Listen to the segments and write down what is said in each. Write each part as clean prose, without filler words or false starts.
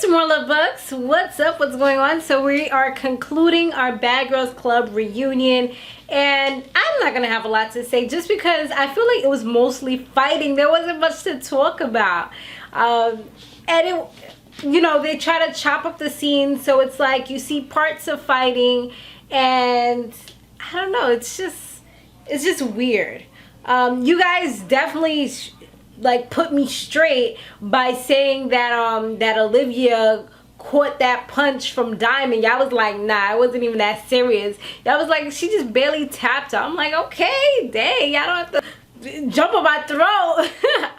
Samore Love Bugs. What's up? What's going on? So we are concluding our Bad Girls Club reunion, and I'm not gonna have a lot to say just because I feel like it was mostly fighting. There wasn't much to talk about, and it, you know, they try to chop up the scene, so it's like you see parts of fighting, and I don't know. It's just weird. You guys definitely like put me straight by saying that that Olivia caught that punch from Diamond. Y'all was like, nah, it wasn't even that serious. Y'all was like, she just barely tapped her. I'm like, okay, dang, y'all don't have to jump on my throat.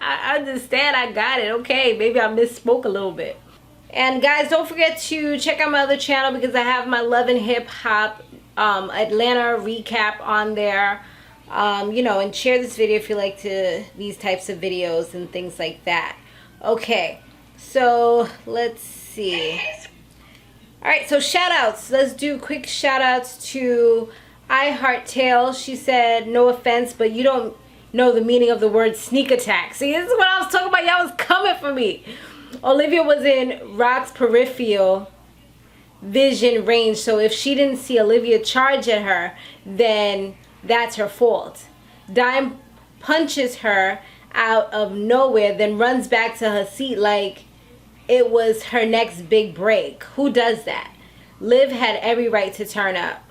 I understand, I got it. Okay, maybe I misspoke a little bit. And guys, don't forget to check out my other channel because I have my Love and Hip Hop Atlanta recap on there. You know, and share this video if you like these types of videos and things like that. Okay, so let's see. Alright, so shout outs. Let's do quick shout outs to I Heart Tail. She said, no offense, but you don't know the meaning of the word sneak attack. See, this is what I was talking about. Y'all was coming for me. Olivia was in Rock's peripheral vision range, so if she didn't see Olivia charge at her, then that's her fault. Dime punches her out of nowhere, then runs back to her seat like it was her next big break. Who does that? Liv had every right to turn up.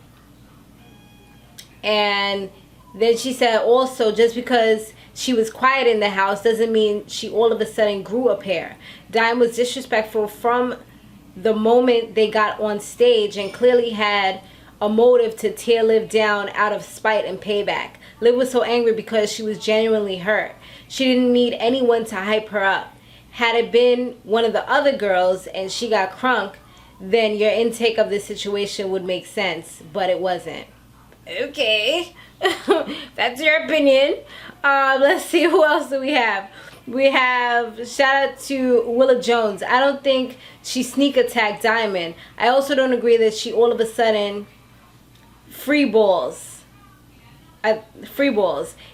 And then she said also, just because she was quiet in the house doesn't mean she all of a sudden grew a pair. Dime was disrespectful from the moment they got on stage and clearly had a motive to tear Liv down out of spite and payback. Liv was so angry because she was genuinely hurt. She didn't need anyone to hype her up. Had it been one of the other girls and she got crunk, then your intake of the situation would make sense, but it wasn't. Okay, that's your opinion. Let's see, who else do we have? We have shout out to Willa Jones. I don't think she sneak attacked Diamond. I also don't agree that she all of a sudden free balls.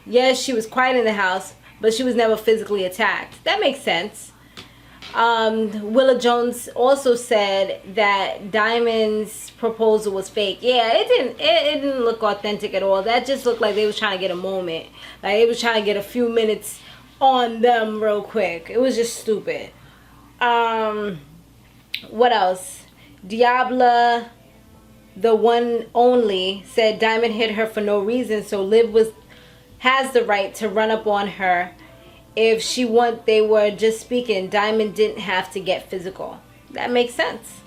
Yes, she was quiet in the house, but she was never physically attacked. That makes sense. Willa Jones also said that Diamond's proposal was fake. Yeah, it didn't look authentic at all. That just looked like they was trying to get a moment. Like they was trying to get a few minutes on them real quick. It was just stupid. What else? Diabla, the one only, said Diamond hit her for no reason, so Liv has the right to run up on her if they were just speaking. Diamond didn't have to get physical. That makes sense.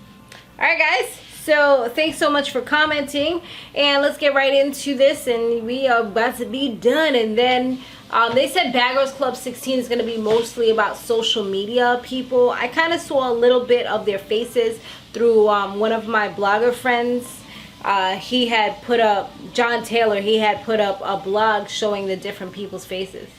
Alright guys, so thanks so much for commenting, and let's get right into this, and we are about to be done. And then they said Bad Girls Club 16 is going to be mostly about social media people. I kind of saw a little bit of their faces through one of my blogger friends. He had put up, John Taylor, he had put up a blog showing the different people's faces.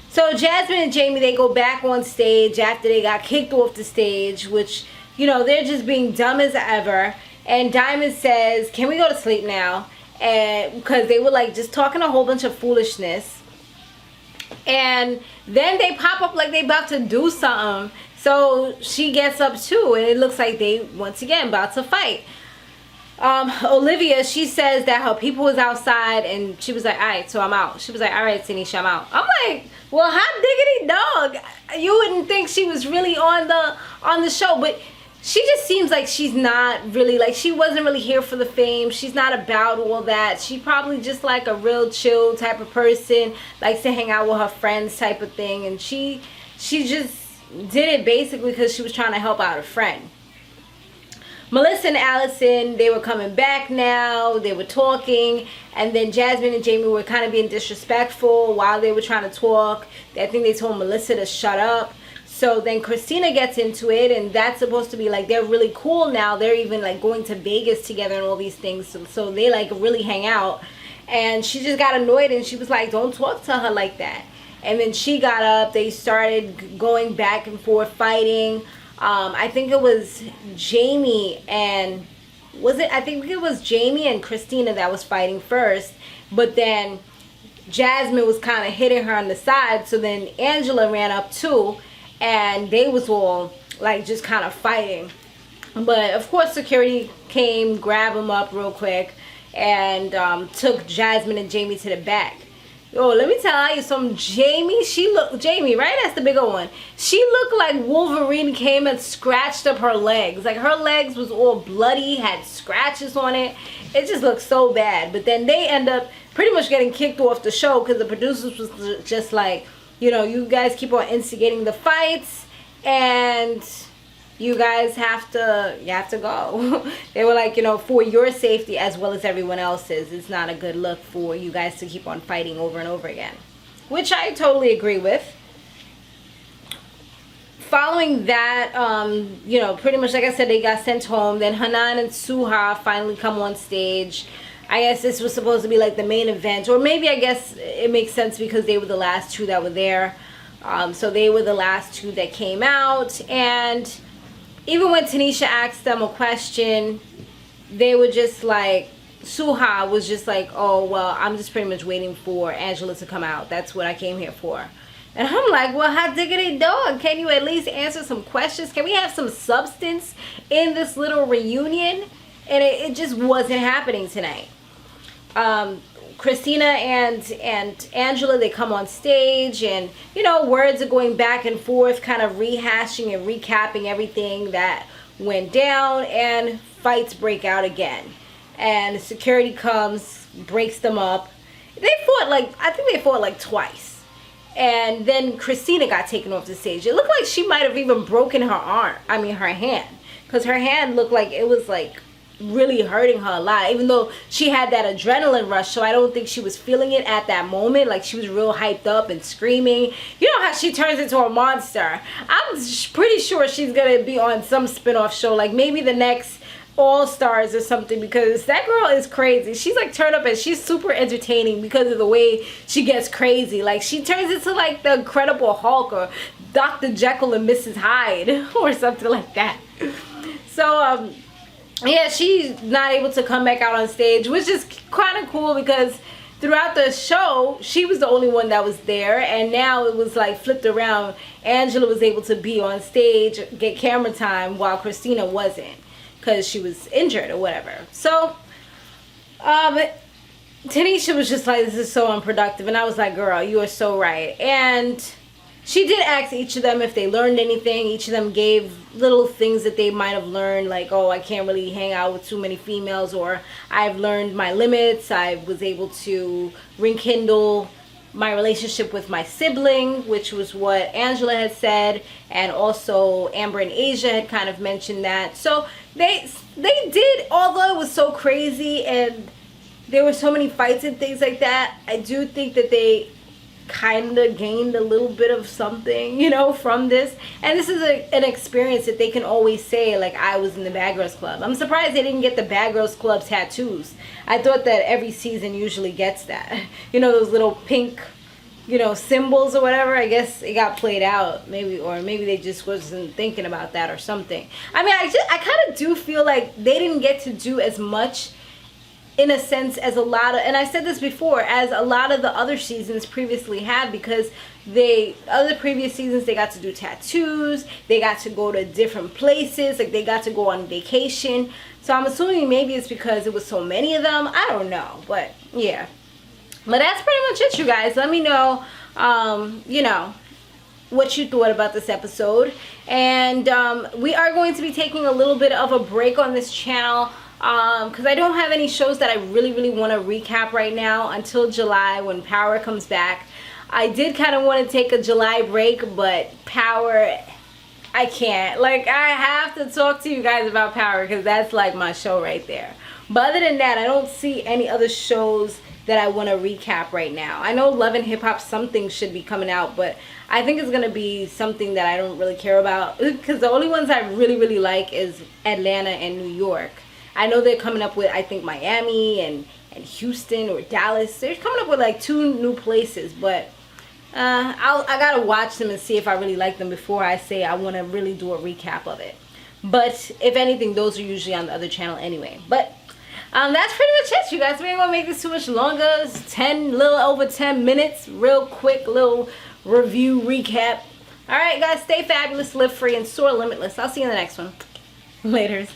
So Jasmyn and Jaime, they go back on stage after they got kicked off the stage, which, you know, they're just being dumb as ever. And Diamond says, can we go to sleep now? And because they were like just talking a whole bunch of foolishness. And then they pop up like they about to do something. So she gets up too, and it looks like they once again about to fight. Olivia, she says that her people was outside, and she was like, alright, so I'm out. She was like, alright, Tanisha, I'm out. I'm like, well, hot diggity dog. You wouldn't think she was really on the show, but she just seems like she's not really, like, she wasn't really here for the fame. She's not about all that. She probably just like a real chill type of person, likes to hang out with her friends type of thing, and she just did it basically because she was trying to help out a friend. Melissa and Alison, they were coming back now. They were talking, and then Jasmyn and Jaime were kind of being disrespectful while they were trying to talk. I think they told Melissa to shut up. So then Kristina gets into it, and that's supposed to be like they're really cool now. They're even like going to Vegas together and all these things. So they like really hang out. And she just got annoyed, and she was like, don't talk to her like that. And then she got up. They started going back and forth fighting. I think it was Jaime and I think it was Jaime and Kristina that was fighting first, but then Jasmyn was kind of hitting her on the side, so then Angela ran up too, and they was all like just kind of fighting. But of course security came, grabbed him up real quick, and took Jasmyn and Jaime to the back. Yo, let me tell you something. Jaime, right? That's the bigger one. She looked like Wolverine came and scratched up her legs. Like her legs was all bloody, had scratches on it. It just looked so bad. But then they end up pretty much getting kicked off the show because the producers was just like, you know, you guys keep on instigating the fights and you guys have to go. They were like, you know, for your safety as well as everyone else's, it's not a good look for you guys to keep on fighting over and over again, which I totally agree with. Following that, you know, pretty much like I said, they got sent home. Then Hanan and Suha finally come on stage. I guess this was supposed to be like the main event, or maybe I guess it makes sense because they were the last two that were there. So they were the last two that came out, and even when Tanisha asked them a question, they were just like, Suha was just like, oh, well, I'm just pretty much waiting for Angela to come out. That's what I came here for. And I'm like, well, hot diggity dog, can you at least answer some questions? Can we have some substance in this little reunion? And it just wasn't happening tonight. Kristina and Angela, they come on stage, and you know, words are going back and forth, kind of rehashing and recapping everything that went down, and fights break out again, and security comes, breaks them up. They fought like, I think they fought like twice, and then Kristina got taken off the stage. It looked like she might have even broken her her hand, because her hand looked like it was like really hurting her a lot, even though she had that adrenaline rush, so I don't think she was feeling it at that moment. Like she was real hyped up and screaming. You know how she turns into a monster. I'm pretty sure she's gonna be on some spin-off show, like maybe the next All Stars or something, because that girl is crazy. She's like turned up, and she's super entertaining because of the way she gets crazy. Like she turns into like the Incredible Hulk or Dr. Jekyll and Mrs. Hyde or something like that. So yeah, she's not able to come back out on stage, which is kind of cool because throughout the show, she was the only one that was there, and now it was like flipped around. Angela was able to be on stage, get camera time, while Kristina wasn't because she was injured or whatever. So, Tanisha was just like, this is so unproductive, and I was like, girl, you are so right. And she did ask each of them if they learned anything. Each of them gave little things that they might have learned, like, oh, I can't really hang out with too many females, or I've learned my limits. I was able to rekindle my relationship with my sibling, which was what Angela had said, and also Amber and Asia had kind of mentioned that. So they did, although it was so crazy and there were so many fights and things like that, I do think that they kind of gained a little bit of something, you know, from this. And this is an experience that they can always say, like, I was in the Bad Girls Club. I'm surprised they didn't get the Bad Girls Club tattoos. I thought that every season usually gets that. You know, those little pink, you know, symbols or whatever. I guess it got played out, maybe, or maybe they just wasn't thinking about that or something. I mean, I kind of do feel like they didn't get to do as much, in a sense, as a lot of, and I said this before, as a lot of the other seasons previously had, because other previous seasons, they got to do tattoos, they got to go to different places, like they got to go on vacation. So I'm assuming maybe it's because it was so many of them. I don't know, but yeah. But that's pretty much it, you guys. Let me know, you know, what you thought about this episode. And we are going to be taking a little bit of a break on this channel, because I don't have any shows that I really want to recap right now until July, when Power comes back. I did kind of want to take a July break, but Power, I can't. Like, I have to talk to you guys about Power because that's like my show right there. But other than that, I don't see any other shows that I want to recap right now. I know Love and Hip Hop, something should be coming out, but I think it's going to be something that I don't really care about, because the only ones I really like is Atlanta and New York. I know they're coming up with, I think, Miami and Houston or Dallas. They're coming up with like 2 new places, but I gotta watch them and see if I really like them before I say I want to really do a recap of it. But if anything, those are usually on the other channel anyway. But that's pretty much it, you guys. We ain't gonna make this too much longer. It's little over 10 minutes. Real quick little review recap. All right, guys, stay fabulous, live free, and soar limitless. I'll see you in the next one. Laters.